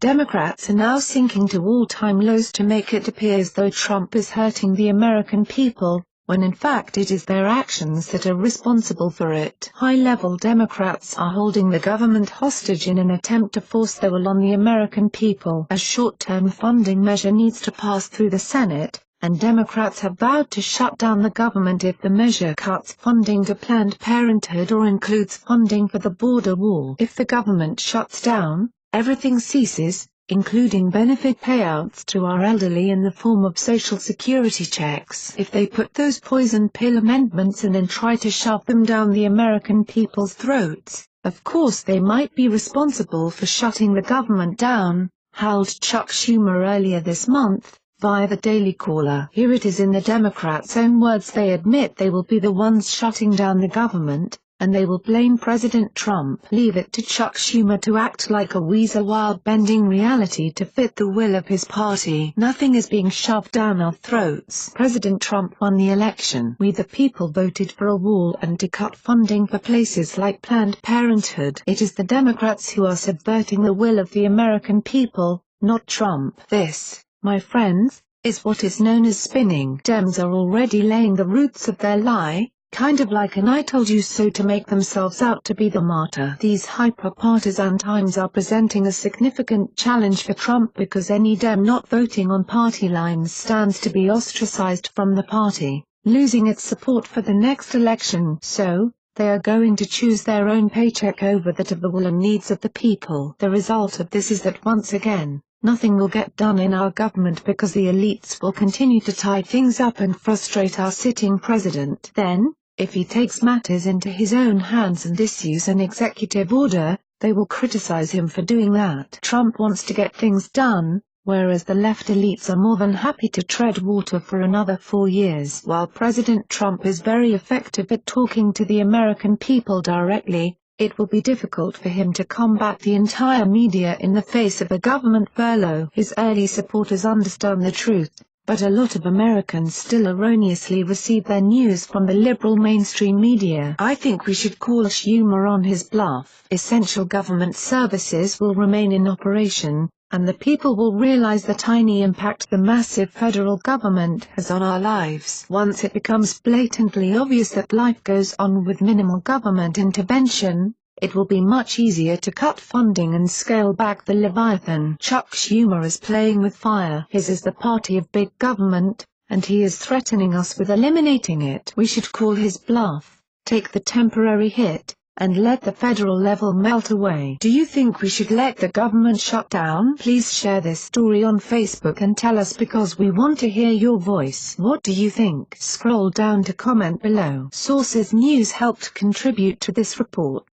Democrats are now sinking to all-time lows to make it appear as though Trump is hurting the American people, when in fact it is their actions that are responsible for it. High-level Democrats are holding the government hostage in an attempt to force their will on the American people. A short-term funding measure needs to pass through the Senate, and Democrats have vowed to shut down the government if the measure cuts funding to Planned Parenthood or includes funding for the border wall. If the government shuts down, everything ceases, including benefit payouts to our elderly in the form of Social Security checks. If they put those poison pill amendments in and try to shove them down the American people's throats, of course they might be responsible for shutting the government down, howled Chuck Schumer earlier this month, via the Daily Caller. Here it is in the Democrats' own words: they admit they will be the ones shutting down the government, and they will blame President Trump. Leave it to Chuck Schumer to act like a weasel while bending reality to fit the will of his party. Nothing is being shoved down our throats. President Trump won the election. We the people voted for a wall and to cut funding for places like Planned Parenthood. It is the Democrats who are subverting the will of the American people, not Trump. This, my friends, is what is known as spinning. Dems are already laying the roots of their lie, kind of like an "I told you so" to make themselves out to be the martyr. These hyper-partisan times are presenting a significant challenge for Trump because any Dem not voting on party lines stands to be ostracized from the party, losing its support for the next election. So, they are going to choose their own paycheck over that of the will and needs of the people. The result of this is that once again, nothing will get done in our government because the elites will continue to tie things up and frustrate our sitting president. Then, if he takes matters into his own hands and issues an executive order, they will criticize him for doing that. Trump wants to get things done, whereas the left elites are more than happy to tread water for another 4 years. While President Trump is very effective at talking to the American people directly, it will be difficult for him to combat the entire media in the face of a government furlough. His early supporters understand the truth, but a lot of Americans still erroneously receive their news from the liberal mainstream media. I think we should call Schumer on his bluff. Essential government services will remain in operation, and the people will realize the tiny impact the massive federal government has on our lives. Once it becomes blatantly obvious that life goes on with minimal government intervention, it will be much easier to cut funding and scale back the Leviathan. Chuck Schumer is playing with fire. His is the party of big government, and he is threatening us with eliminating it. We should call his bluff, take the temporary hit, and let the federal level melt away. Do you think we should let the government shut down? Please share this story on Facebook and tell us because we want to hear your voice. What do you think? Scroll down to comment below. Sources News helped contribute to this report.